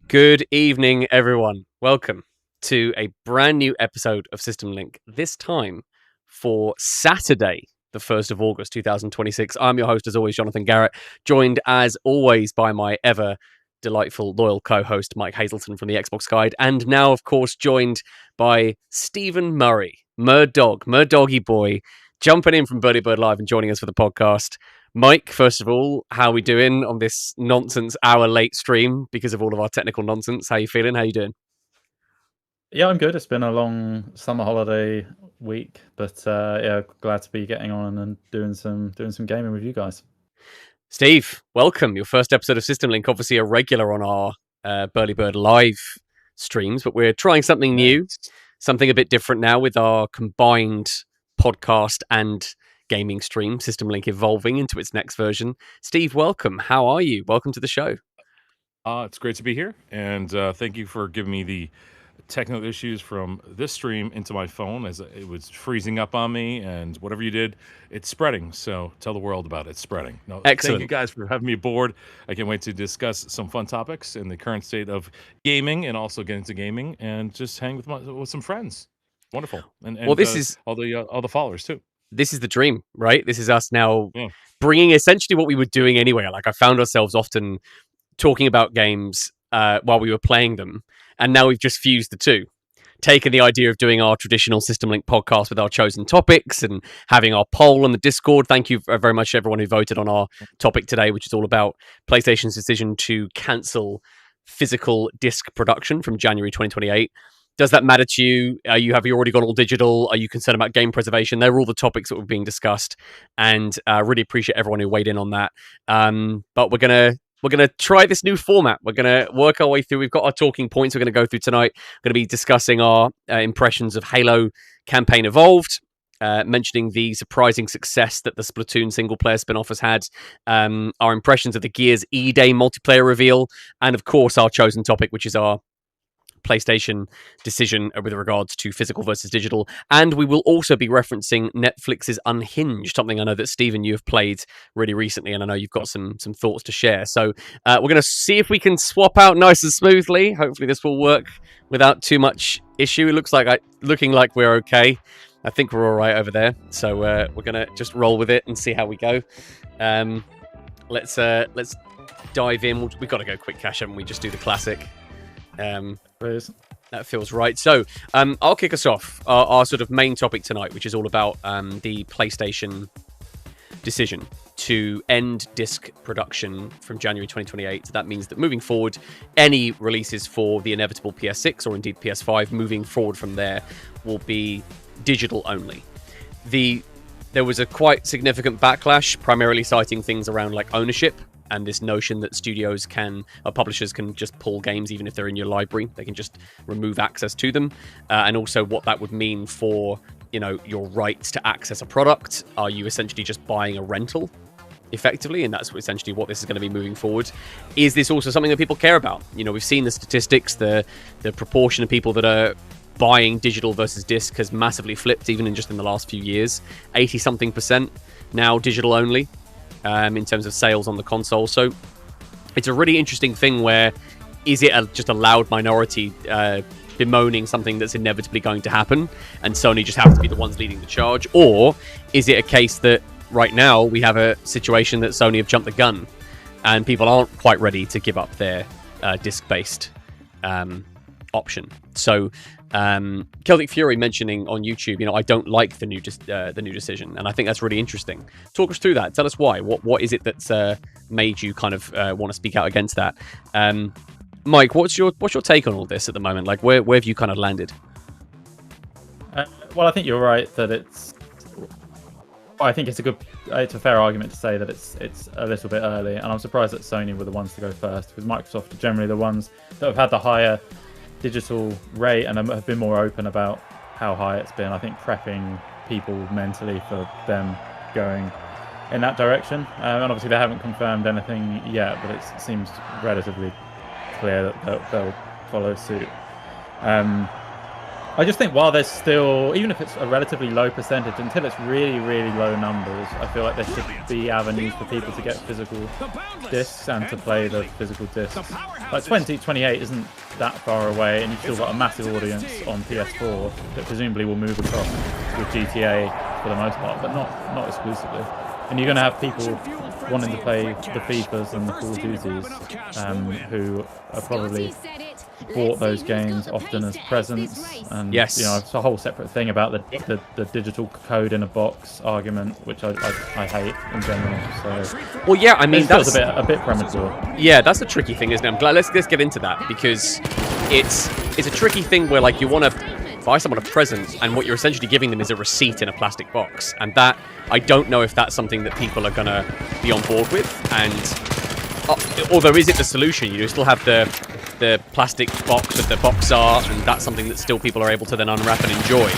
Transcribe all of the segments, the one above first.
Good evening, everyone. Welcome to a brand new episode of System Link, this time for Saturday, the 1st of August, 2026. I'm your host, as always, Jonathan Garrett, joined as always by my ever delightful, loyal co-host, Mike Hazelton from the Xbox Guide, and now, of course, joined by Stephen Murray, Murdoggy boy, jumping in from Burly Live and joining us for the podcast. Mike, first of all, how are we doing on this nonsense hour late stream because of all of our technical nonsense? How you feeling? How you doing? Yeah, I'm good. It's been a long summer holiday week, but yeah, glad to be getting on and doing some gaming with you guys. Steve, welcome. Your first episode of System Link, obviously a regular on our Burly Bird live streams, but we're trying something new, something a bit different now with our combined podcast and gaming stream, System Link evolving into its next version. Steve, welcome. How are you? Welcome to the show. It's great to be here, and thank you for giving me the technical issues from this stream into my phone as it was freezing up on me, and whatever you did, it's spreading. So tell the world about it. It's spreading. No, Excellent. Thank you guys for having me aboard. I can't wait to discuss some fun topics in the current state of gaming, and also get into gaming and just hang with some friends. Wonderful. And well, this is all the followers too. This is the dream, right? This is us now bringing essentially what we were doing anyway. Like I found ourselves often talking about games while we were playing them, and now we've just fused the two, taken the idea of doing our traditional System Link podcast with our chosen topics and having our poll on the Discord. Thank you very much to everyone who voted on our topic today, which is all about PlayStation's decision to cancel physical disc production from January 2028. Does that matter to you? Have you already gone all digital? Are you concerned about game preservation? They're all the topics that were being discussed, and really appreciate everyone who weighed in on that. But we're gonna try this new format. We're gonna work our way through. We've got our talking points we're gonna go through tonight. We're gonna be discussing our impressions of Halo Campaign Evolved, mentioning the surprising success that the Splatoon single-player spin-off has had, our impressions of the Gears E-Day multiplayer reveal, and of course our chosen topic, which is our PlayStation decision with regards to physical versus digital. And we will also be referencing Netflix's Unhinged, something I know that Stephen, you have played really recently, and I know you've got some thoughts to share. So we're going to see if we can swap out nice and smoothly. Hopefully this will work without too much issue. It looks like looking like we're okay. I think we're all right over there. So we're going to just roll with it and see how we go. Let's dive in. We've got to go quick cash, haven't we? Just do the classic. That feels right. So I'll kick us off our sort of main topic tonight, which is all about the PlayStation decision to end disc production from January 2028. That means that moving forward, any releases for the inevitable PS6 or indeed PS5 moving forward from there will be digital only. There was a quite significant backlash, primarily citing things around like ownership and this notion that publishers can just pull games even if they're in your library. They can just remove access to them, and also what that would mean for your rights to access a product. Are you essentially just buying a rental effectively? And that's essentially what this is going to be moving forward. Is this also something that people care about? We've seen the statistics, the proportion of people that are buying digital versus disc has massively flipped even in the last few years. 80-something% now digital only in terms of sales on the console. So it's a really interesting thing where is it just a loud minority bemoaning something that's inevitably going to happen and Sony just have to be the ones leading the charge? Or is it a case that right now we have a situation that Sony have jumped the gun and people aren't quite ready to give up their disc-based option? So Celtic Fury mentioning on YouTube, I don't like the new decision, and I think that's really interesting. Talk us through that. Tell us why. What is it that's made you kind of want to speak out against that? Mike, what's your take on all this at the moment? Like, where have you kind of landed? Well, I think you're right that I think it's a fair argument to say that it's a little bit early, and I'm surprised that Sony were the ones to go first, because Microsoft are generally the ones that have had the higher digital rate and have been more open about how high it's been. I think prepping people mentally for them going in that direction, and obviously they haven't confirmed anything yet, but it seems relatively clear that they'll follow suit. I just think while there's still, even if it's a relatively low percentage, until it's really, really low numbers, I feel like there should be avenues for people to get physical discs and to play the physical discs. Like 2028 isn't that far away, and you've still got a massive audience on PS4 that presumably will move across with GTA for the most part, but not exclusively. And you're going to have people wanting to play the FIFAs and the Call of Duties who are probably bought those games often as presents, and yes, you know, it's a whole separate thing about the digital code in a box argument, which I hate in general. So, well, yeah, I mean, that's a bit premature. Yeah, that's the tricky thing, isn't it? I'm glad. Let's get into that, because it's a tricky thing where, like, you want to buy someone a present, and what you're essentially giving them is a receipt in a plastic box, and that, I don't know if that's something that people are gonna be on board with. And although, is it the solution? You still have the plastic box of the box art, and that's something that still people are able to then unwrap and enjoy.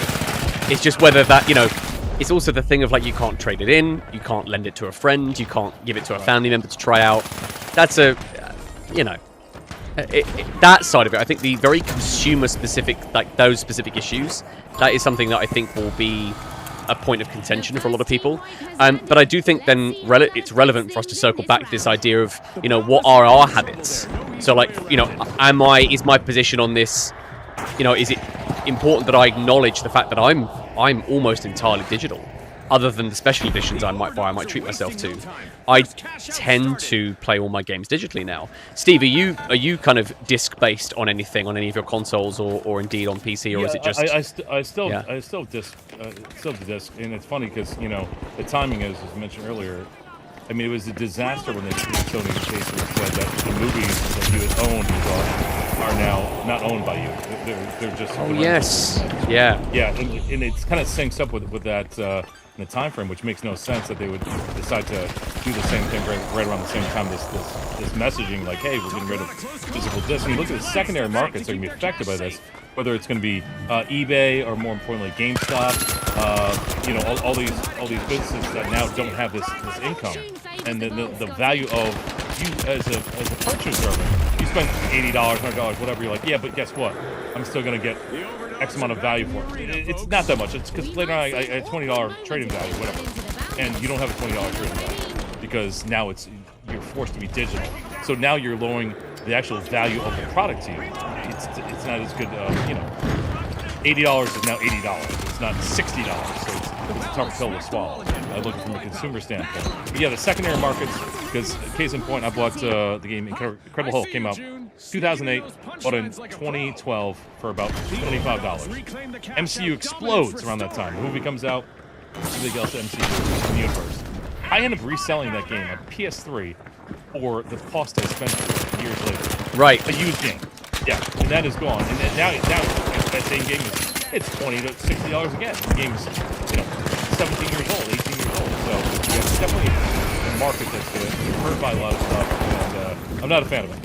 It's just whether that, you know, it's also the thing of, like, you can't trade it in, you can't lend it to a friend, you can't give it to a family member to try out. That's a, you know, that side of it. I think the very consumer specific, like those specific issues, that is something that I think will be a point of contention for a lot of people. But I do think then it's relevant for us to circle back to this idea of, you know, what are our habits? So, like, you know, is my position on this, you know, is it important that I acknowledge the fact that I'm almost entirely digital? Other than the special editions I might buy, I might treat myself to. I tend to play all my games digitally now. Steve, are you kind of disc-based on anything, on any of your consoles, or indeed on PC, or is it just? I still disc, and it's funny because, you know, the timing is, as mentioned earlier. I mean, it was a disaster when Sony basically said that the movies that you had owned are now not owned by you. They're just. Oh yes. Yeah. Yeah, and it kind of syncs up with that. In the time frame, which makes no sense that they would decide to do the same thing right around the same time. This messaging, like, hey, we're getting rid of physical discs. And you look at the secondary markets that are going to be affected by this, whether it's going to be eBay or, more importantly, GameStop. You know, all these businesses that now don't have this income, and the value of you as a purchaser. You spend $80, $100, whatever. You're like, yeah, but guess what? I'm still going to get X amount of value for it. It's not that much. It's because later on I had $20 trading value, whatever, and you don't have a $20 trading value because now you're forced to be digital. So now you're lowering the actual value of the product to you. It's not as good. You know, $80 is now $80. It's not $60. So it's a tough pill to swallow. I look at it from a consumer standpoint. But yeah, the secondary markets. Because case in point, I bought the game Incredible Hulk, came out 2008, bought in 2012 for about $25. MCU explodes around that time. The movie comes out, everything else MCU in the universe. I end up reselling that game on PS3 for the cost I spent years later. Right. A used game. Yeah, and that is gone. And now that same game it's $20 to $60 again. The game's, you know, 17 years old, 18 years old. So yeah, it's definitely a market that's hurt by a lot of stuff, and I'm not a fan of it.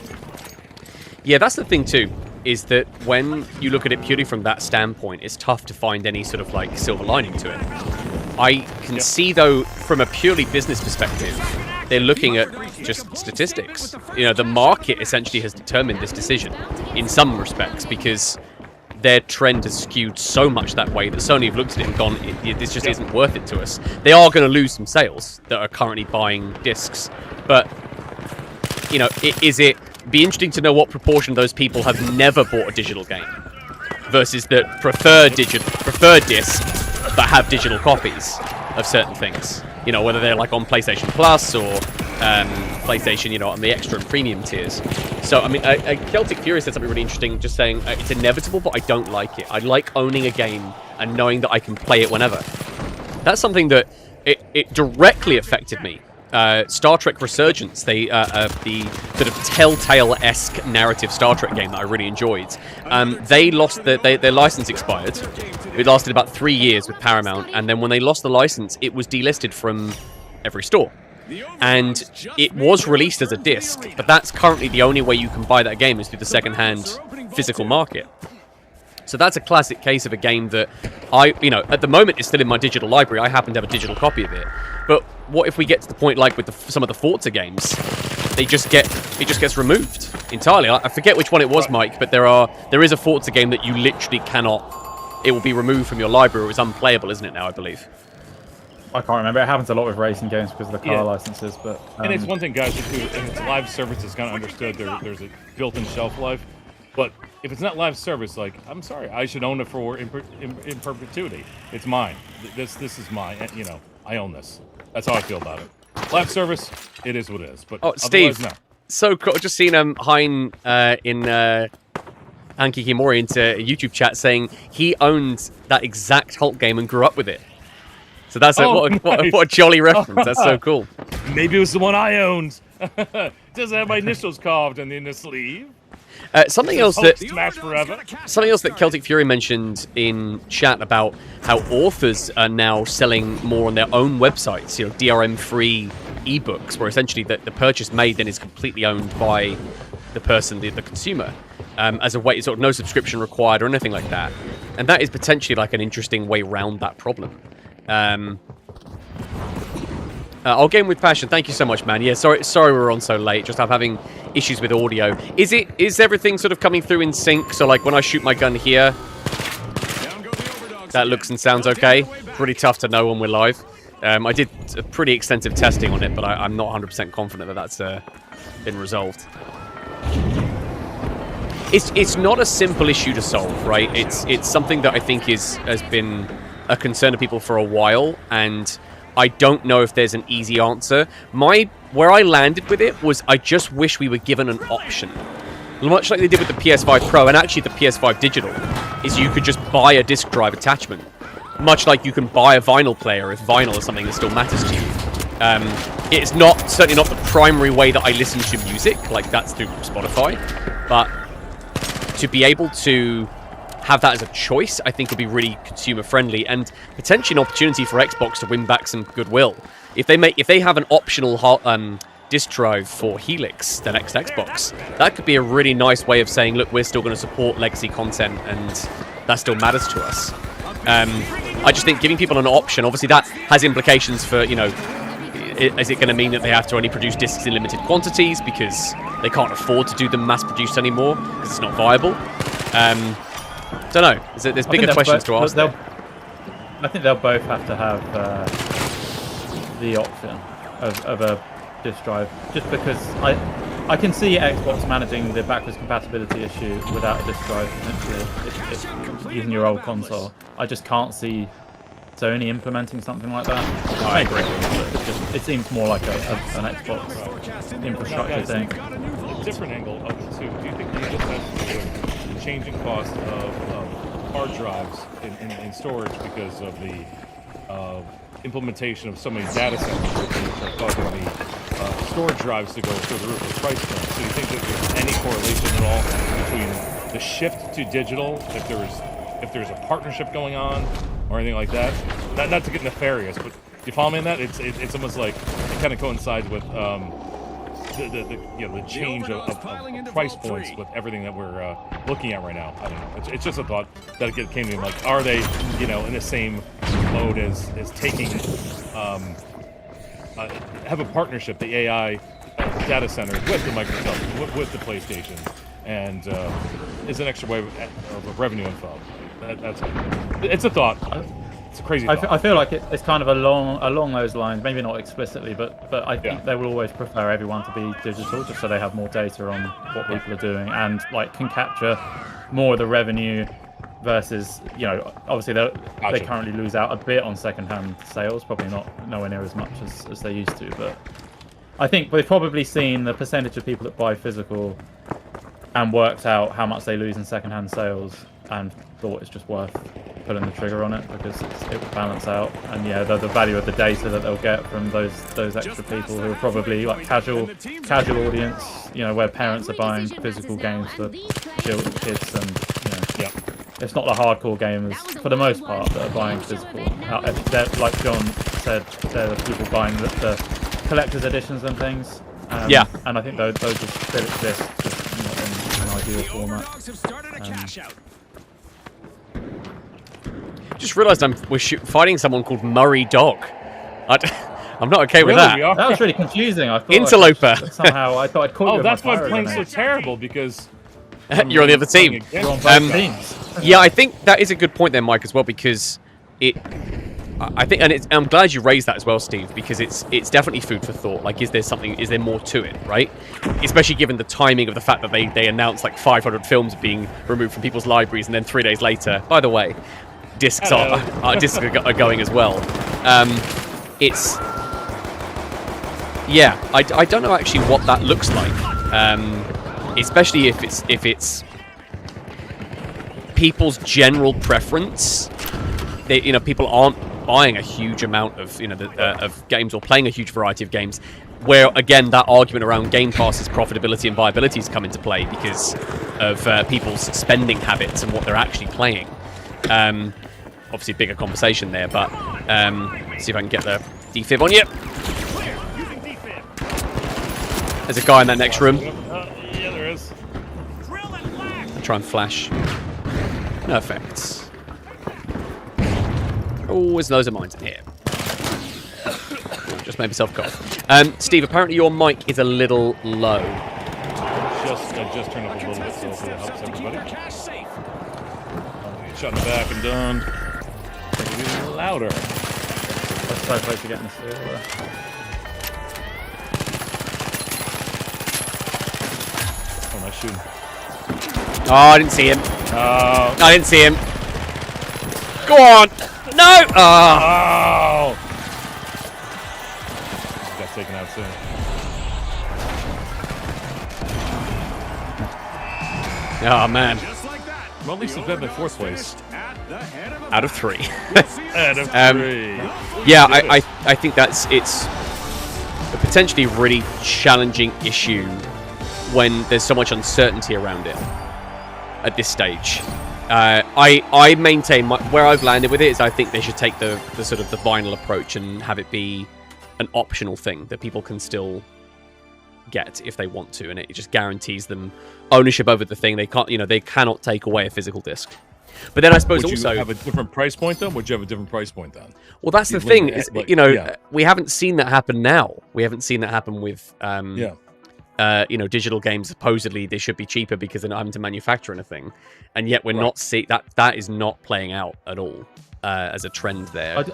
Yeah, that's the thing too, is that when you look at it purely from that standpoint, it's tough to find any sort of, like, silver lining to it. I can see, though, from a purely business perspective, they're looking at just statistics. You know, the market essentially has determined this decision in some respects, because their trend has skewed so much that way that Sony have looked at it and gone, this just isn't worth it to us. They are going to lose some sales that are currently buying discs, but, you know, be interesting to know what proportion of those people have never bought a digital game versus that prefer discs but have digital copies of certain things. You know, whether they're, like, on PlayStation Plus or PlayStation, you know, on the extra and premium tiers. So, I mean, Celtic Fury said something really interesting, just saying it's inevitable, but I don't like it. I like owning a game and knowing that I can play it whenever. That's something that it directly affected me. Star Trek Resurgence, the sort of Telltale-esque narrative Star Trek game that I really enjoyed. They lost their license expired. It lasted about 3 years with Paramount, and then when they lost the license, it was delisted from every store. And it was released as a disc, but that's currently the only way you can buy that game is through the second-hand physical market. So that's a classic case of a game that at the moment it's still in my digital library. I happen to have a digital copy of it. But what if we get to the point, like with some of the Forza games, it just gets removed entirely. I forget which one it was, Mike, but there is a Forza game that you literally cannot it will be removed from your library. It was unplayable, isn't it now, I believe? I can't remember. It happens a lot with racing games because of the car licenses. But and it's one thing, guys, if it's live service, it's kind of understood. There's a built-in shelf life. But if it's not live service, like, I'm sorry, I should own it for in perpetuity. It's mine. This is mine. You know, I own this. That's how I feel about it. Live service, it is what it is. But Steve, no. So cool. Just seen Hein in Anki Kimori into a YouTube chat saying he owned that exact Hulk game and grew up with it. So that's what a jolly reference. That's so cool. Maybe it was the one I owned. Does it have my initials carved in the sleeve? Something else that Celtic Fury mentioned in chat about how authors are now selling more on their own websites, you know, DRM-free ebooks, where essentially the purchase made then is completely owned by the person, the consumer, as a way, sort of no subscription required or anything like that. And that is potentially like an interesting way around that problem. I'll game with passion. Thank you so much, man. Yeah, sorry we're on so late. Just I'm having issues with audio. Is everything sort of coming through in sync? So like when I shoot my gun here, that looks and sounds okay. Pretty tough to know when we're live. I did a pretty extensive testing on it, but I'm not 100% confident that that's been resolved. It's not a simple issue to solve, right? It's something that I think has been a concern to people for a while, and I don't know if there's an easy answer. Where I landed with it was I just wish we were given an option. Much like they did with the PS5 Pro, and actually the PS5 Digital, is you could just buy a disc drive attachment. Much like you can buy a vinyl player if vinyl is something that still matters to you. It's certainly not the primary way that I listen to music, like that's through Spotify, but to be able to have that as a choice, I think would be really consumer friendly and potentially an opportunity for Xbox to win back some goodwill. If they have an optional disc drive for Helix, the next Xbox, that could be a really nice way of saying, look, we're still going to support legacy content and that still matters to us. I just think giving people an option, obviously that has implications for, you know, is it going to mean that they have to only produce discs in limited quantities because they can't afford to do them mass-produced anymore because it's not viable? Don't know. There's bigger questions to ask. I think they'll both have to have the option of a disc drive, just because I can see Xbox managing the backwards compatibility issue without a disc drive, if using your old console. I just can't see Sony implementing something like that. I agree. It seems more like an Xbox infrastructure thing. A different angle of it too. Do you think this has to do with the changing cost of hard drives in storage because of the implementation of so many data centers which are causing the storage drives to go through the roof with price points? So you think that there's any correlation at all between the shift to digital, if there's a partnership going on or anything like that? Not to get nefarious, but you follow me in that? It's almost like it kind of coincides with the change of price points with everything that we're looking at right now. I don't know. It's just a thought that came to me. Like, are they, in the same mode as taking, have a partnership, the AI data centers with the Microsoft, with the PlayStation, and is an extra way of revenue info. It's a thought. It's a crazy thought. I feel like it's kind of along those lines, maybe not explicitly, but I think they will always prefer everyone to be digital, just so they have more data on what people are doing and can capture more of the revenue versus, obviously they currently lose out a bit on second-hand sales, probably nowhere near as much as they used to, but I think we've probably seen the percentage of people that buy physical and worked out how much they lose in second-hand sales and thought it's just worth pulling the trigger on it because it will balance out, and the value of the data that they'll get from those extra people who are probably casual audience, where parents are buying physical games for kids, and it's not the hardcore gamers for the most part that are buying physical. Like John said, they're the people buying the collector's editions and things. And I think those will still exist, just not in an ideal format. Just realised we're fighting someone called Murray Dog. I'm not okay with that. That was really confusing. I thought Interloper. Somehow I thought I'd call you. Oh, that's why playing so terrible, because You're on the other team. You're on both teams. Yeah, I think that is a good point there, Mike, as well, because I think, and I'm glad you raised that as well, Steve, because it's definitely food for thought. Like, is there more to it, right? Especially given the timing of the fact that they announced like 500 films being removed from people's libraries, and then 3 days later, by the way, discs are going as well. I don't know actually what that looks like, especially if it's people's general preference. People aren't buying a huge amount of of games or playing a huge variety of games, where again that argument around Game Pass's profitability and viability has come into play because of people's spending habits and what they're actually playing. Obviously a bigger conversation there, but see if I can get the defib on you. There's a guy in that next room. Yeah, there is. Try and flash. No effects. Oh, there's loads of mines in here. Just made myself cough. Steve, apparently your mic is a little low. I just turned up a little bit so hopefully that helps everybody. Shut in the back and done. A little louder. That's so close to getting this through. Oh, nice shooting. Oh, I didn't see him. Oh. I didn't see him. Go on. No! Oh! Got taken out soon. Oh, man. Well, at least it's better than 4th place. Out of 3. Out of 3. Yeah, I think it's a potentially really challenging issue when there's so much uncertainty around it at this stage. I maintain where I've landed with it is I think they should take the sort of the vinyl approach and have it be an optional thing that people can still get if they want to, and it just guarantees them ownership over the thing. They can't, they cannot take away a physical disc. But then I suppose Would also you have a different price point though? Would you have a different price point then? Well, that's the thing. Is, we haven't seen that happen now. We haven't seen that happen with digital games. Supposedly they should be cheaper because they're not having to manufacture anything, and yet we're not seeing that is not playing out at all as a trend there.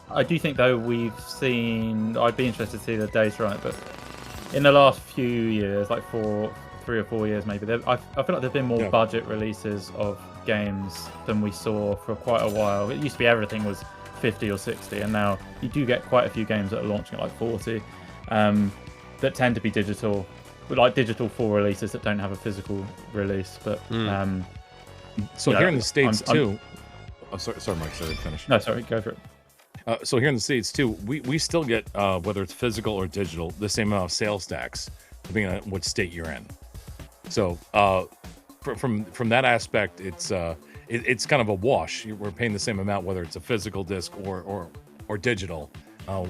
I do think though we've seen. I'd be interested to see the data on it, but in the last few years, like 3 or 4 years maybe, I feel like there's been more budget releases of games than we saw for quite a while. It used to be everything was 50 or 60, and now you do get quite a few games that are launching at like 40. That tend to be digital, but like digital full releases that don't have a physical release. But so here in the States too. Oh, sorry, Mike. Sorry, finish. No, sorry, go for it. So here in the States too, we still get whether it's physical or digital, the same amount of sales tax depending on what state you're in. So from that aspect, it's kind of a wash. We're paying the same amount whether it's a physical disc or digital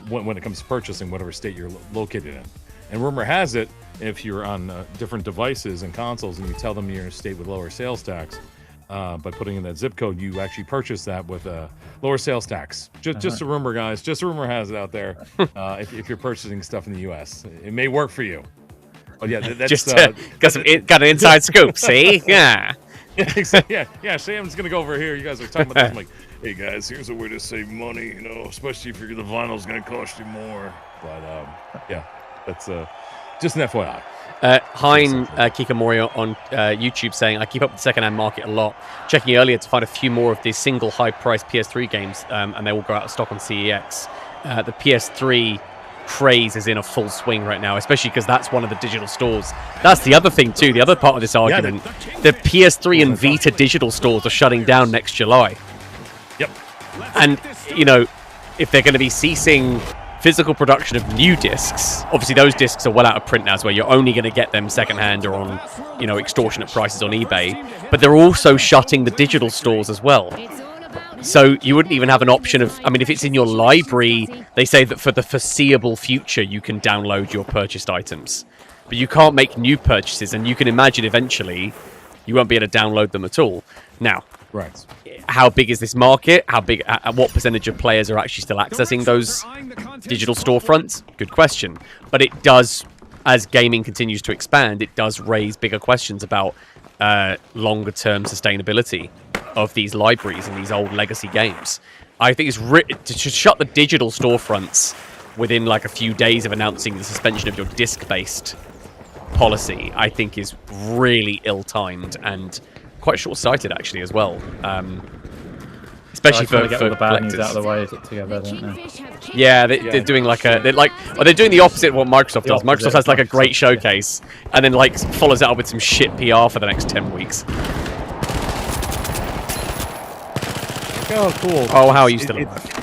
when it comes to purchasing whatever state you're located in. And rumor has it, if you're on different devices and consoles and you tell them you're in a state with lower sales tax, by putting in that zip code, you actually purchase that with a lower sales tax. Just a rumor, guys. Just a rumor has it out there. If you're purchasing stuff in the U.S., it may work for you. But yeah, that's just got an inside scoop. See, yeah. Yeah. Sam's gonna go over here. You guys are talking about this. I'm like, hey guys, here's a way to save money. Especially if the vinyl's gonna cost you more. But yeah, that's just an FYI. Hein Kikamori on YouTube saying, I keep up with the second-hand market a lot. Checking earlier to find a few more of these single high-priced PS3 games, and they will go out of stock on CEX. The PS3 craze is in a full swing right now, especially because that's one of the digital stores. That's the other thing too, the other part of this argument. The PS3 and Vita digital stores are shutting down next July. Yep. And, if they're going to be ceasing physical production of new discs, obviously those discs are well out of print now, as well. You're only going to get them secondhand or on, extortionate prices on eBay. But they're also shutting the digital stores as well. So you wouldn't even have an option of, if it's in your library, they say that for the foreseeable future, you can download your purchased items. But you can't make new purchases, and you can imagine eventually you won't be able to download them at all. Now, right. How big is this market? What percentage of players are actually still accessing those digital storefronts? Good question. But it does, as gaming continues to expand, it does raise bigger questions about longer-term sustainability of these libraries and these old legacy games. I think it's to shut the digital storefronts within like a few days of announcing the suspension of your disc-based policy, I think is really ill-timed and quite short-sighted actually as well. Especially for get all the bad collectors. news out of the way together, don't they? Yeah, they're doing like they're doing the opposite of what Microsoft does. Microsoft has like a great showcase and then like follows it up with some shit PR for the next 10 weeks. Oh, cool. Oh, how are you still?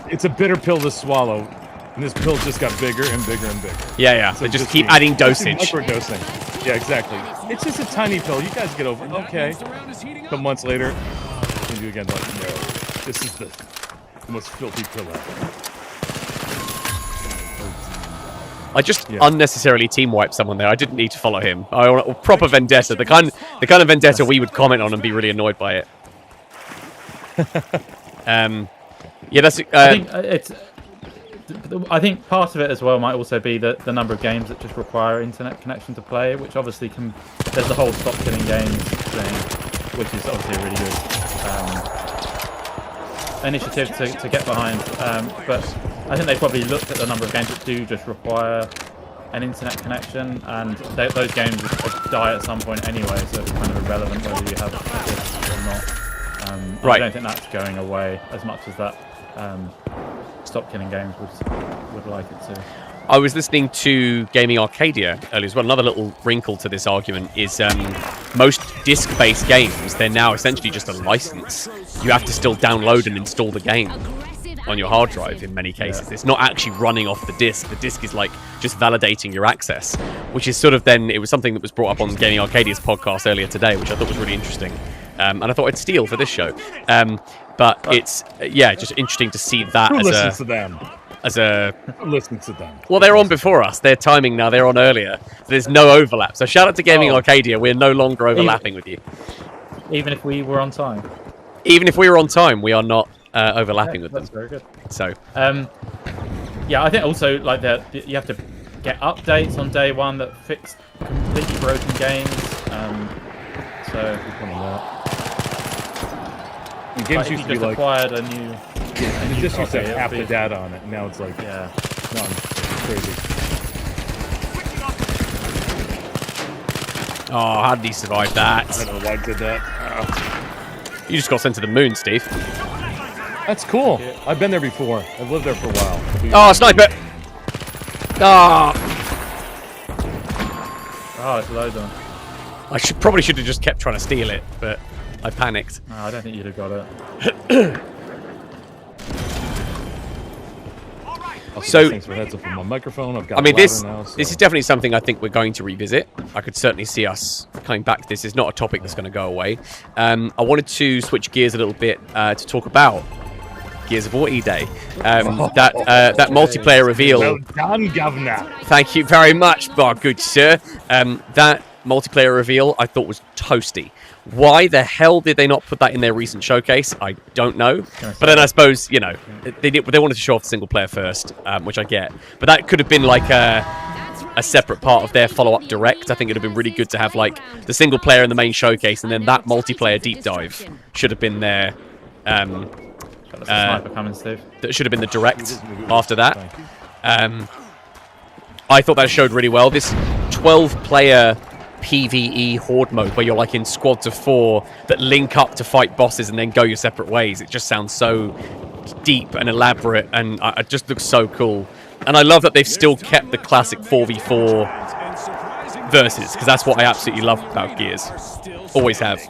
It's a bitter pill to swallow, and this pill just got bigger and bigger and bigger. Yeah. So They just keep adding dosage. Microdosing. Yeah, exactly. It's just a tiny pill. You guys get over it. Okay. A couple months later, you do again. Like, no, this is the most filthy pill ever. I just unnecessarily team wiped someone there. I didn't need to follow him. I want a proper vendetta, the kind of vendetta we would comment on and be really annoyed by it. Yeah, that's. I think part of it as well might also be the number of games that just require internet connection to play, which obviously can. There's the whole stop killing games thing, which is obviously a really good initiative to get behind. But I think they probably looked at the number of games that do just require an internet connection, and those games die at some point anyway, so it's kind of irrelevant whether you have it or not. Right. I don't think that's going away as much as that stop killing games would like it to. I was listening to Gaming Arcadia earlier as well. Another little wrinkle to this argument is most disc-based games, they're now essentially just a license. You have to still download and install the game on your hard drive in many cases. It's not actually running off the disc. The disc is like just validating your access, which is sort of then, it was something that was brought up on Gaming Arcadia's podcast earlier today, which I thought was really interesting. And I thought I'd steal for this show. But it's, just interesting to see that Who listens to them? Who listens to them? Well, they're on before us. They're timing now. They're on earlier. There's no overlap. So shout out to Gaming Arcadia. We're no longer overlapping with you. Even if we were on time? Even if we were on time, we are not overlapping with them. That's very good. So, I think also like you have to get updates on day one that fix completely broken games. So and games used to be like acquired a new. And it just used to have half the data on it. And now it's like crazy. oh, how did he survive that? I don't know why I did that. You just got sent to the moon, Steve. That's cool. I've been there before. I've lived there for a while. Oh, sniper! Ah! Oh, it's loads on. I probably should have just kept trying to steal it, but I panicked. No, I don't think you'd have got it. So thanks for heads up on my microphone. I've got. I mean, this now, so. this is definitely something I think we're going to revisit. I could certainly see us coming back to this. It's not a topic that's going to go away. I wanted to switch gears a little bit to talk about Gears of War E-Day. That multiplayer reveal. Well done, Governor. Thank you very much, good sir. That multiplayer reveal I thought was toasty. Why the hell did they not put that in their recent showcase? I don't know. But then I suppose, they wanted to show off the single player first, which I get. But that could have been like a separate part of their follow-up direct. I think it would have been really good to have like the single player in the main showcase, and then that multiplayer deep dive should have been there. Sniper coming, Steve. That should have been the direct after that. I thought that showed really well. This 12-player PvE horde mode where you're like in squads of 4 that link up to fight bosses and then go your separate ways. It just sounds so deep and elaborate, and it just looks so cool. And I love that they've still kept the classic 4v4 versus, because that's what I absolutely love about Gears. Always have.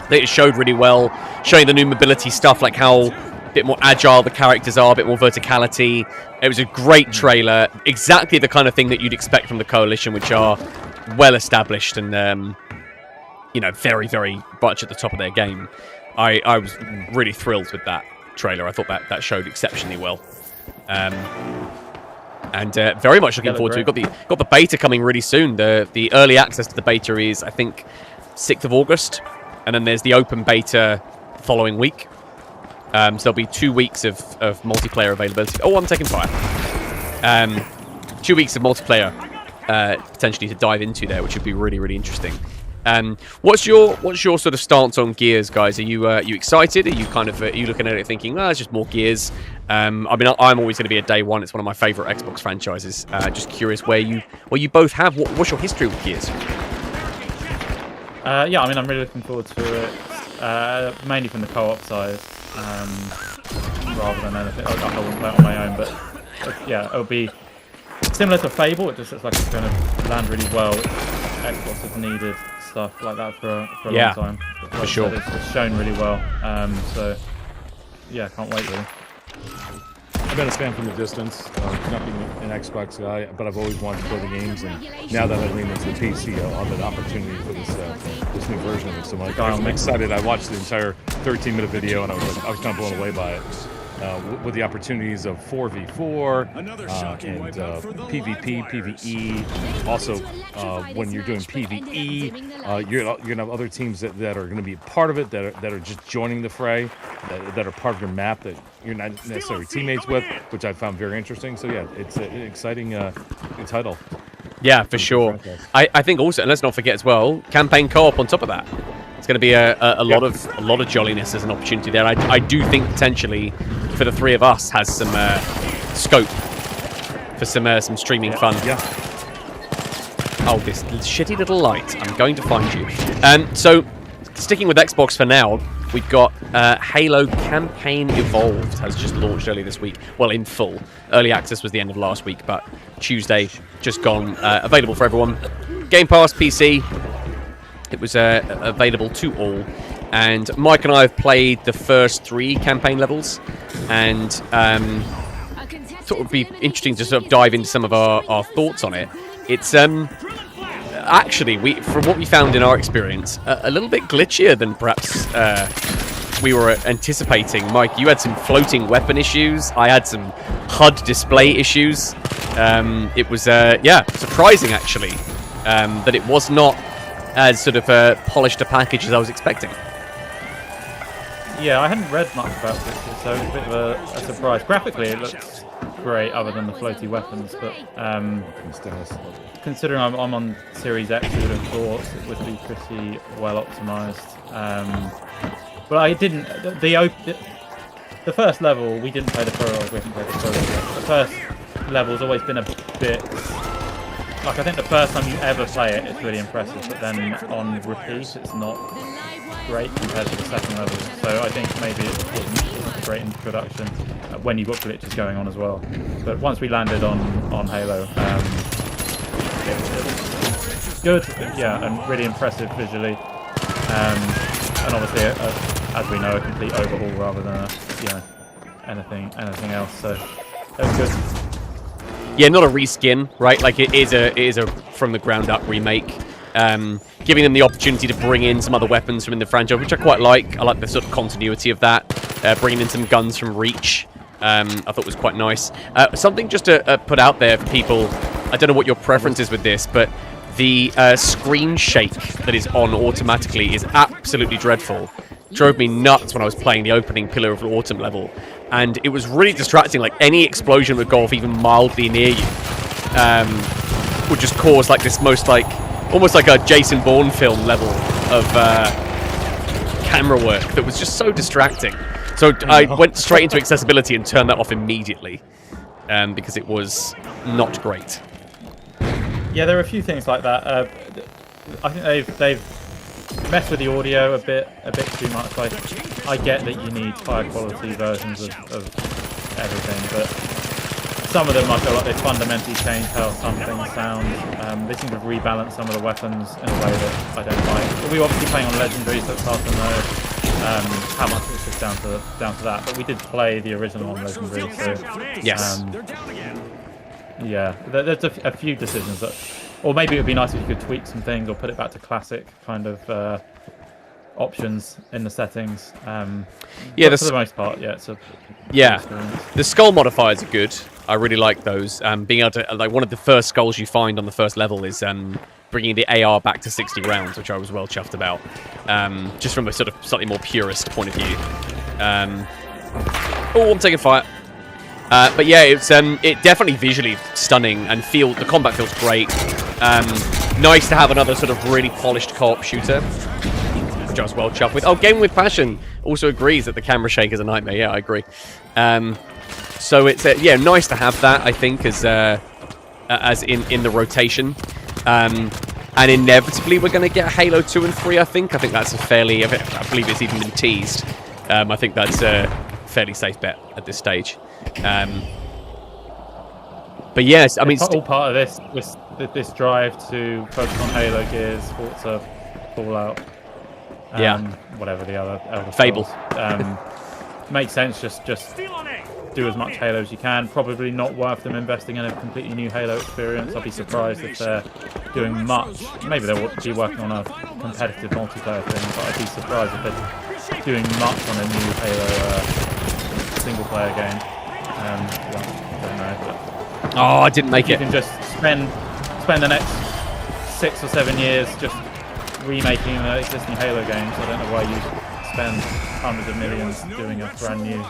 It showed really well, showing the new mobility stuff, like how a bit more agile the characters are, a bit more verticality. It was a great trailer, exactly the kind of thing that you'd expect from the Coalition, which are well established and very, very much at the top of their game. I was really thrilled with that trailer. I thought that showed exceptionally well. And very much looking forward to it. Got the beta coming really soon. The early access to the beta is, I think, 6th of August. And then there's the open beta following week. So there'll be 2 weeks of multiplayer availability. Oh, I'm taking fire. 2 weeks of multiplayer potentially to dive into there, which would be really, really interesting. What's your sort of stance on Gears, guys? Are you excited? Are you kind of are you looking at it thinking, it's just more Gears? I mean, I'm always going to be a day one. It's one of my favorite Xbox franchises. Just curious where you both have. What's your history with Gears? Yeah, I mean, I'm really looking forward to it, mainly from the co-op side, rather than anything. I wouldn't play it on my own, but yeah, it'll be similar to Fable. It just looks like it's going to land really well. Xbox has needed stuff like that for a long time. For sure. It's shown really well. So yeah, can't wait really. I've been a fan from a distance, not being an Xbox guy, but I've always wanted to play the games, and now that I lean into the PC, I'll have an opportunity for this new version of it. So I'm excited. I watched the entire 13-minute video, and I was kind of blown away by it. With the opportunities of 4v4 and PvP, PvE. Also, when you're doing PvE, you're going to have other teams that are going to be part of it, that are just joining the fray, that are part of your map that you're not necessarily teammates with, which I found very interesting. So yeah, it's an exciting title. Yeah, for sure. I think also, and let's not forget as well, campaign co-op on top of that. It's going to be a lot of jolliness as an opportunity there. I do think potentially for the three of us has some scope for some streaming fun. Yeah. Oh, this shitty little light! I'm going to find you. So sticking with Xbox for now, we've got Halo Campaign Evolved has just launched earlier this week. Well, in full. Early access was the end of last week, but Tuesday just gone. Available for everyone. Game Pass, PC. It was available to all, and Mike and I have played the first 3 campaign levels, and thought it would be interesting to sort of dive into some of our thoughts on it. It's actually, from what we found in our experience, a little bit glitchier than perhaps we were anticipating. Mike, you had some floating weapon issues. I had some HUD display issues. It was surprising actually that it was not as sort of polished a package as I was expecting. Yeah, I hadn't read much about this, so it was a bit of a surprise. Graphically, it looks great, other than the floaty weapons, but considering I'm on Series X, you would have thought it would be pretty well optimized. But I didn't. The first level, we didn't play the prologue. We haven't played the prologue yet. The first level's always been a bit. Like, I think the first time you ever play it, it's really impressive, but then on repeat, it's not great compared to the second level. So I think maybe it wasn't a great introduction when you've got glitches going on as well. But once we landed on Halo, it was good, yeah, and really impressive visually. And obviously, as we know, a complete overhaul rather than anything else. So it was good. Yeah, not a reskin, right? Like it is a from the ground up remake, giving them the opportunity to bring in some other weapons from in the franchise, which I quite like. I like the sort of continuity of that, bringing in some guns from Reach. I thought was quite nice. Something just to put out there for people. I don't know what your preference is with this, but the screen shake that is on automatically is absolutely dreadful. Drove me nuts when I was playing the opening Pillar of Autumn level, and it was really distracting. Like, any explosion would go off even mildly near you would just cause like this almost like a Jason Bourne film level of camera work that was just so distracting. So I went straight into accessibility and turned that off immediately because it was not great. Yeah, there are a few things like that. I think they've messed with the audio a bit too much. Like, I get that you need higher quality versions of everything, but some of them I feel like they fundamentally changed how some things sound. They seem to rebalance some of the weapons in a way that I don't like. But we were obviously playing on Legendary, so it's hard to know how much it's just down to that. But we did play the original on Legendary, so yes. Yeah, there's a few decisions that, or maybe it would be nice if you could tweak some things or put it back to classic kind of options in the settings. Yeah, for the most part, yeah, it's a the skull modifiers are good. I really like those. Being able to, like, one of the first skulls you find on the first level is bringing the AR back to 60 rounds, which I was well chuffed about. Just from a sort of slightly more purist point of view. Oh, I'm taking fire. But yeah, it's it definitely visually stunning, and the combat feels great. Nice to have another sort of really polished co-op shooter. Just well chuffed with. Oh, Game with Passion also agrees that the camera shake is a nightmare. Yeah, I agree. So it's yeah, nice to have that. I think as in the rotation. And inevitably we're going to get Halo 2 and 3. I think that's a fairly. I believe it's even been teased. I think that's a fairly safe bet at this stage. But yes, I mean, it's all part of this drive to focus on Halo, Gears, Forza, Fallout, whatever the other Fable. Makes sense. Just do as much Halo as you can. Probably not worth them investing in a completely new Halo experience. I'd be surprised if they're doing much. Maybe they'll be working on a competitive multiplayer thing, but I'd be surprised if they're doing much on a new Halo single player game. Well, I don't know. But oh, I didn't make it. You can just spend the next 6 or 7 years just remaking the existing Halo games. I don't know why you spend hundreds of millions doing a brand new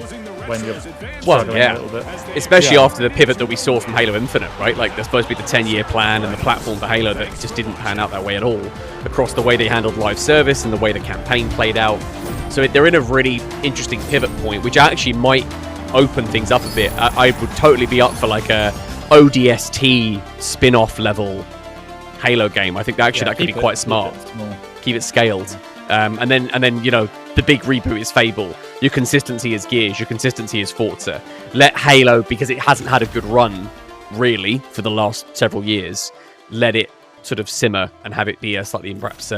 thing when you're struggling a little bit. Especially after the pivot that we saw from Halo Infinite, right? Like, there's supposed to be the 10-year plan and the platform for Halo that just didn't pan out that way at all, across the way they handled live service and the way the campaign played out. So they're in a really interesting pivot point, which actually might open things up a bit. I would totally be up for like a ODST spin-off level Halo game. I think that could be quite smart. Keep it scaled. And then you know, the big reboot is Fable. Your consistency is Gears. Your consistency is Forza. Let Halo, because it hasn't had a good run really for the last several years, let it sort of simmer and have it be a slightly perhaps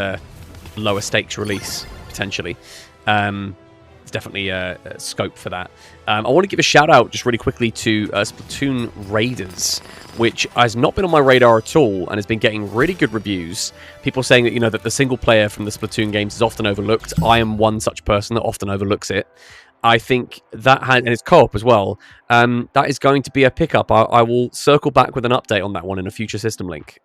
lower stakes release potentially. There's definitely a scope for that. I want to give a shout out just really quickly to Splatoon Raiders, which has not been on my radar at all and has been getting really good reviews. People saying that, you know, that the single player from the Splatoon games is often overlooked. I am one such person that often overlooks it. I think that and it's co-op as well. That is going to be a pickup. I will circle back with an update on that one in a future system link.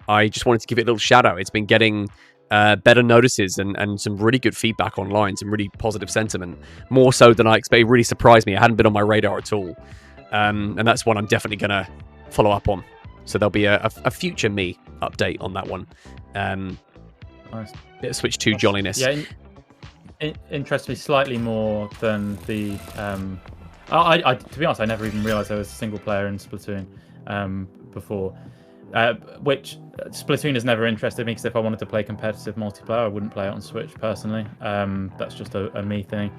I just wanted to give it a little shout out. It's been getting better notices and some really good feedback online, some really positive sentiment, more so than I expected. It really surprised me. It hadn't been on my radar at all. And that's one I'm definitely going to follow up on. So there'll be a future me update on that one. Nice. Bit of Switch 2 jolliness. Yeah, it interests me slightly more than the... I to be honest, I never even realised there was a single player in Splatoon before. Which Splatoon has never interested me, because if I wanted to play competitive multiplayer, I wouldn't play it on Switch personally. That's just a me thing.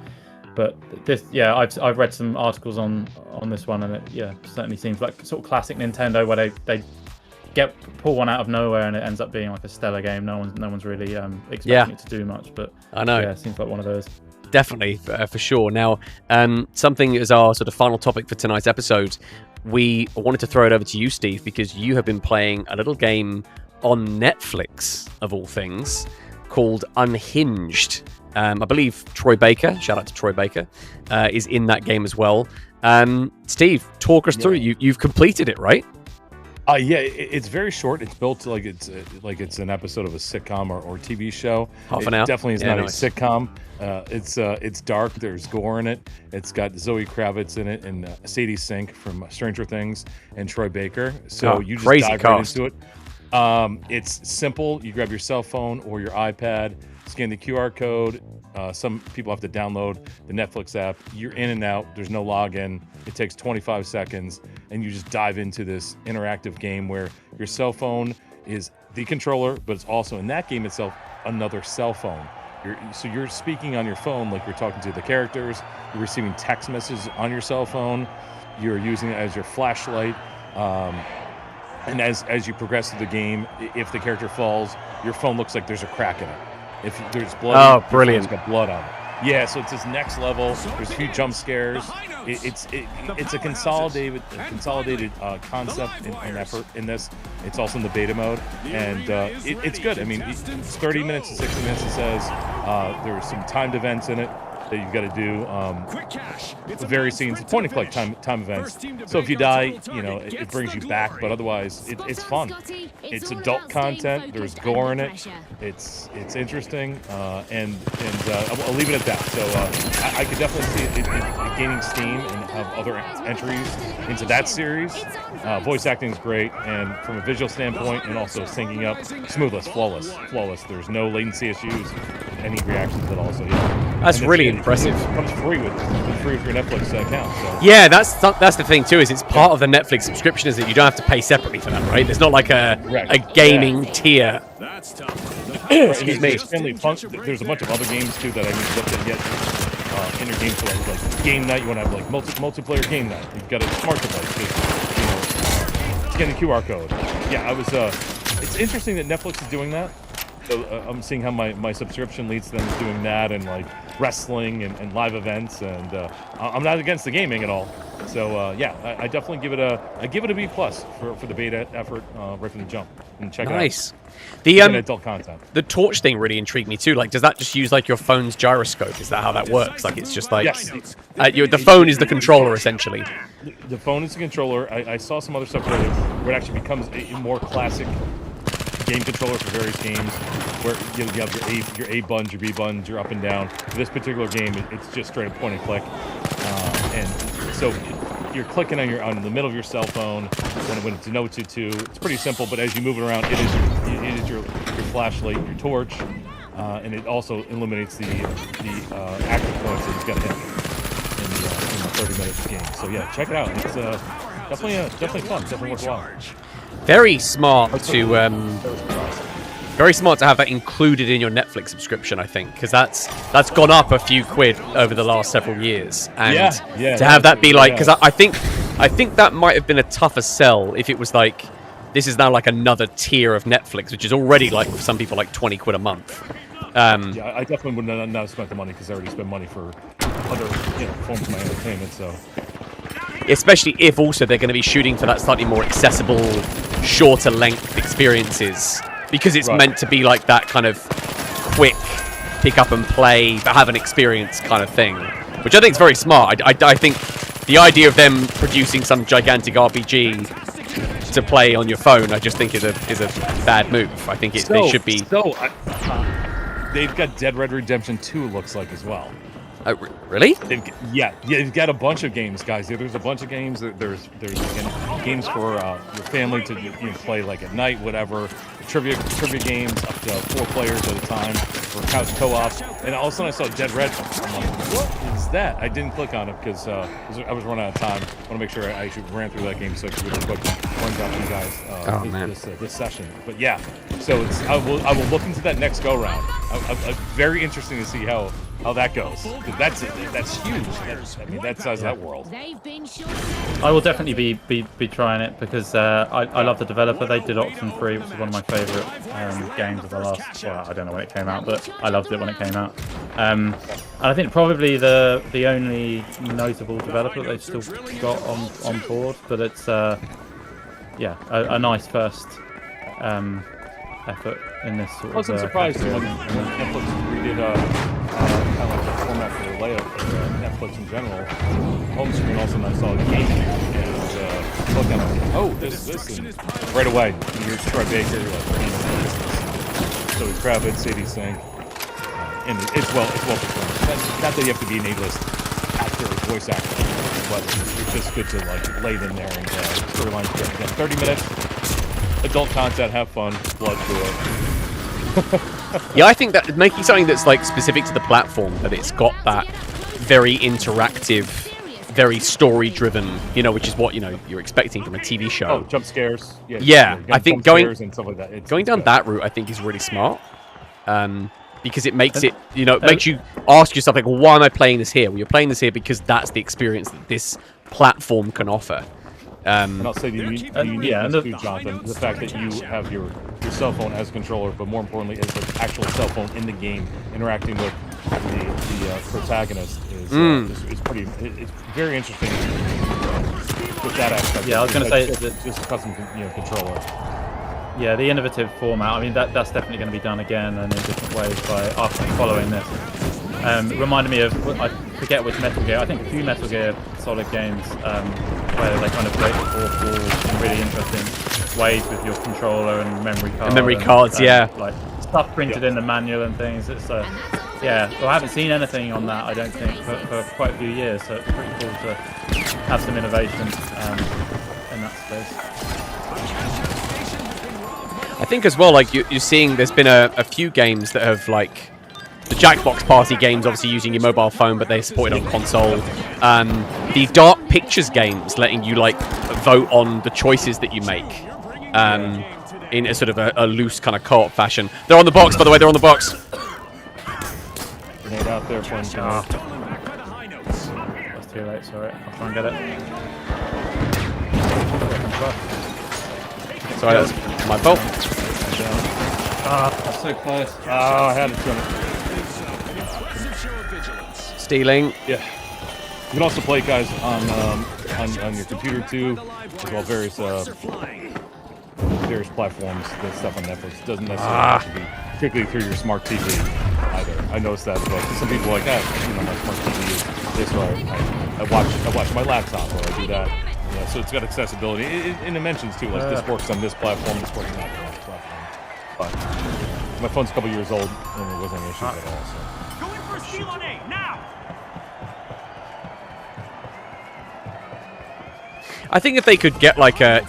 But this, yeah, I've read some articles on this one, and it certainly seems like sort of classic Nintendo, where they pull one out of nowhere and it ends up being like a stellar game. No one's really expecting it to do much, but I know, it seems like one of those. Definitely, for sure. Now, something as our sort of final topic for tonight's episode, we wanted to throw it over to you, Steve, because you have been playing a little game on Netflix, of all things, called Unhinged. I believe Troy Baker, shout out to Troy Baker, is in that game as well. Steve, talk us through. You've completed it, right? Yeah, it's very short. It's built like it's an episode of a sitcom or TV show. Half an hour. It definitely is not a sitcom. It's dark. There's gore in it. It's got Zoe Kravitz in it and Sadie Sink from Stranger Things and Troy Baker. So you just dive right into it. It's simple. You grab your cell phone or your iPad, scan the QR code. Some people have to download the Netflix app. You're in and out. There's no login. It takes 25 seconds, and you just dive into this interactive game where your cell phone is the controller, but it's also, in that game itself, another cell phone. So you're speaking on your phone like you're talking to the characters. You're receiving text messages on your cell phone. You're using it as your flashlight. And as you progress through the game, if the character falls, your phone looks like there's a crack in it. If there's blood, brilliant! It's got blood on it. Yeah, so it's this next level. There's a few jump scares. It's a consolidated concept and effort in this. It's also in the beta mode, and it's good. I mean, it's 30 minutes to 60 minutes. It says there's some timed events in it. that you've got to do. Various scenes, point and click time events. So if you die, you know, it brings you back, but otherwise it's fun. It's adult content. There's gore in it. It's interesting, and I'll leave it at that. So I could definitely see it gaining steam and have other entries into that series. Voice acting is great, and from a visual standpoint, and also syncing up, smooth, flawless. There's no latency issues, any reactions at all. So yeah, that's really impressive. It comes free with your Netflix account. So. Yeah, that's the thing too. Is it's part of the Netflix subscription, is that you don't have to pay separately for that, right? There's not like a gaming tier. Excuse me. There's a bunch of other games too that I need to look at yet. In your game, so like game night, you want to have like multiplayer game night. You've got a smart device, you know, scan the QR code. Yeah, I was. It's interesting that Netflix is doing that. So I'm seeing how my subscription leads to them doing that, and like wrestling and live events, and I'm not against the gaming at all. So yeah, I definitely give it a B+ for the beta effort right from the jump, and check it out. Nice. The adult content. The torch thing really intrigued me too. Like, does that just use like your phone's gyroscope? Is that how that works? Like, it's just like the phone is the controller essentially. The phone is the controller. I saw some other stuff where it actually becomes a more classic game controller for various games, where you have your A buttons, your B buttons, your up and down. For this particular game, it's just straight up point and click, and so you're clicking on the middle of your cell phone when it denotes it to. It's pretty simple, but as you move it around, it is your flashlight, your torch, and it also illuminates the active points that you've got to hit in the 30 minutes of game. So yeah, check it out. It's definitely fun, definitely worthwhile. Very smart to have that included in your Netflix subscription, I think, because that's gone up a few quid over the last several years, and to have that be like, because I think that might have been a tougher sell if it was like, this is now like another tier of Netflix, which is already like for some people like 20 quid a month. Yeah, I definitely wouldn't not have spent the money because I already spent money for other forms of my entertainment. So. Especially if also they're going to be shooting for that slightly more accessible, shorter length experiences, because it's meant to be like that kind of quick pick up and play but have an experience kind of thing, which I think is very smart. I think the idea of them producing some gigantic RPG to play on your phone, I just think is a bad move. I think they should be. They've got Dead Red Redemption 2 looks like as well. Oh, really? You've got a bunch of games, guys. There's a bunch of games. There's games for your family to play like at night, whatever. Trivia games up to 4 players at a time for couch co-op. And all of a sudden I saw Dead Red. I'm like, what is that? I didn't click on it because I was running out of time. I want to make sure I actually ran through that game so I could really quick run down for you guys this session. But yeah, so I will look into that next go round. Very interesting to see how that goes. That's huge. That size of that world. I will definitely be trying it because I love the developer. They did Oxenfree, which is one of my favourite games of the last. Well, I don't know when it came out, but I loved it when it came out. And I think probably the only notable developer that they've still got on board, but it's a nice first effort in this sort of. I wasn't surprised when Netflix redid kind of like the format for the layout for Netflix in general. Home screen also, and I saw gaming and look at this and right away you're Troy Baker, you're like, so he's Kravitz, Sadie Sink, and it's well performed. Not that you have to be an A-list actor or voice actor, but it's just good to like lay it in there and storylines good. Again, 30 minutes, adult content, have fun, blood through it. Yeah, I think that making something that's like specific to the platform, that it's got that very interactive, very story-driven, which is what you're expecting from a TV show. Oh, jump scares. Yeah, I think going and stuff like that. Going down that route, I think, is really smart. Because it makes it, makes you ask yourself, like, well, why am I playing this here? Well, you're playing this here because that's the experience that this platform can offer. And I'll say the uniqueness too, Jonathan, the fact that you have your cell phone as a controller, but more importantly, as the actual cell phone in the game, interacting with the protagonist is pretty. It's very interesting with that aspect. Yeah, I was going to say just a custom controller. Yeah, the innovative format. I mean, that's definitely going to be done again and in different ways by after following this. Reminded me of, I forget which Metal Gear, I think a few Metal Gear Solid games where they kind of break the fourth wall in really interesting ways with your controller and memory card. And memory cards, yeah. Like stuff printed in the manual and things. It's yeah, well, I haven't seen anything on that, I don't think, for quite a few years, so it's pretty cool to have some innovation in that space. I think as well, like you're seeing, there's been a few games that have like the Jackbox Party games, obviously using your mobile phone, but they support it on console. The Dark Pictures games, letting you like vote on the choices that you make in a sort of a loose kind of co-op fashion. They're on the box, by the way. They're on the box. Grenade out there, point. That's too late. Sorry, I'll try and get it. Sorry, that's my fault. That's so close. Oh, I had it. Stealing. Yeah. You can also play, guys, on your computer too, as well various platforms. That stuff on Netflix doesn't necessarily have to be particularly through your smart TV either. I noticed that as well. Some people are like, my smart TV is this, or I watch my laptop, or I do that. Yeah, so it's got accessibility in dimensions too. Like this works on this platform, this works on that platform. But my phone's a couple years old, and there wasn't any issues at all. So. Going for a steal on A now. I think if they could get like they're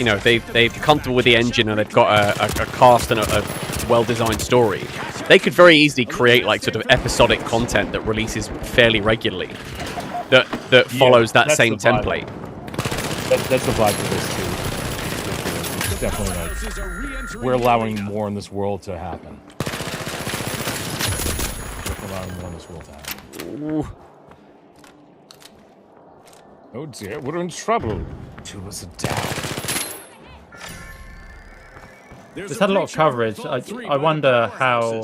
comfortable with the engine and they've got a cast and a well-designed story, they could very easily create like sort of episodic content that releases fairly regularly, that follows that same template. That's the vibe for this too. It's definitely like we're allowing more in this world to happen. We're allowing more in this world to happen. Ooh. Oh dear, we're in trouble. Two was down. It's had a lot of coverage. I wonder how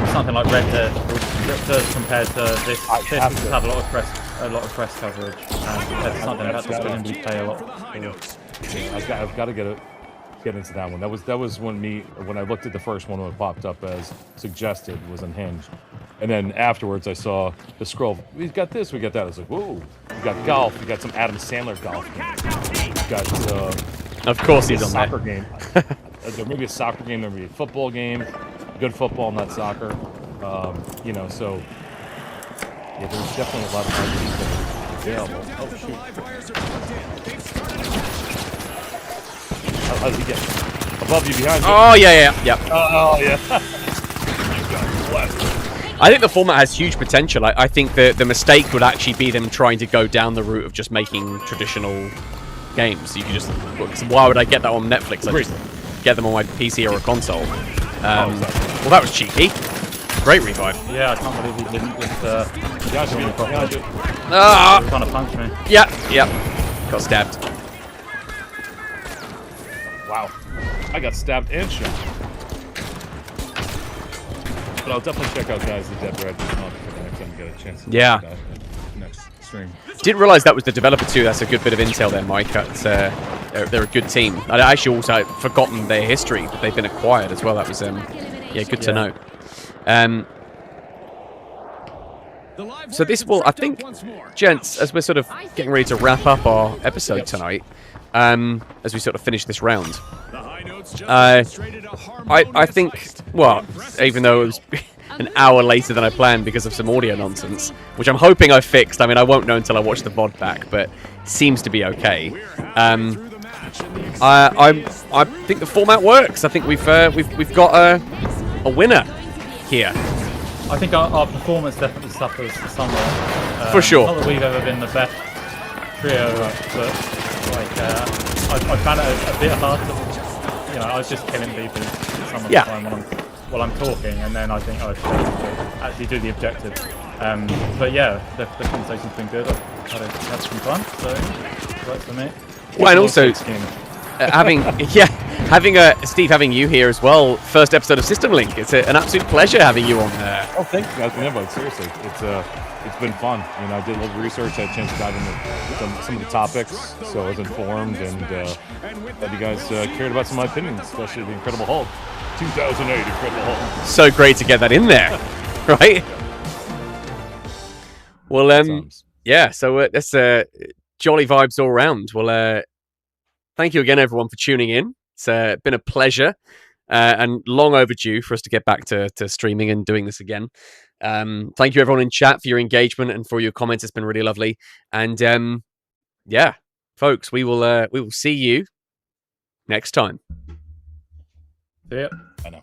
something like Red Dead does compared to this. This has had a lot of press coverage. Compared to something that's going to play a lot. I've got to get into that one. That was when I looked at the first one when it popped up as suggested was Unhinged, and then afterwards I saw the scroll. We got this, we got that. I was like, whoa! We got golf. We got some Adam Sandler golf. We got of course he's on soccer game. There may be a soccer game. There may be a football game. Good football, not soccer. So yeah, there's definitely a lot of ideas that are available. Oh shoot! How does he get above you, behind you? Oh yeah. Oh yeah. I think the format has huge potential. I think the mistake would actually be them trying to go down the route of just making traditional games. You can just, why would I get that on Netflix? I just get them on my PC or a console. Well, that was cheeky. Great revive. Yeah, I can't believe he didn't just trying to punch me. Yep. Got stabbed. Wow. I got stabbed and shot. But I'll definitely check out, guys, the Dead Red for the next time you get a chance to yeah. Next stream. Didn't realize that was the developer too. That's a good bit of intel there, Mike. They're a good team. I actually also had forgotten their history, but they've been acquired as well. That was good to know. So this will, I think, gents, as we're sort of getting ready to wrap up our episode tonight, as we sort of finish this round, I think, well, even though it was an hour later than I planned because of some audio nonsense, which I'm hoping I fixed. I mean, I won't know until I watch the VOD back, but seems to be okay. I think the format works. I think we've got a winner here. I think our performance definitely suffers somewhat. For sure. Not that we've ever been the best trio, but like I found it a bit hard to, I was just killing people some of the time while I'm talking, and then I think I should actually do the objective. But yeah, the conversation's been good. I've had some fun, so it works for me. Well, and also Steve, having you here as well. First episode of System Link. It's an absolute pleasure having you on there. Oh, thank you guys. But seriously, it's been fun. I did a little research. I had a chance to dive into some of the topics, so I was informed, and glad you guys cared about some of my opinions, especially the Incredible Hulk. 2008 Incredible Hulk. So great to get that in there. right? Well, Sounds- yeah. So that's jolly vibes all around. Well, thank you again, everyone, for tuning in. It's been a pleasure and long overdue for us to get back to streaming and doing this again. Thank you, everyone in chat, for your engagement and for your comments. It's been really lovely. And yeah, folks, we will see you next time. See ya. I know.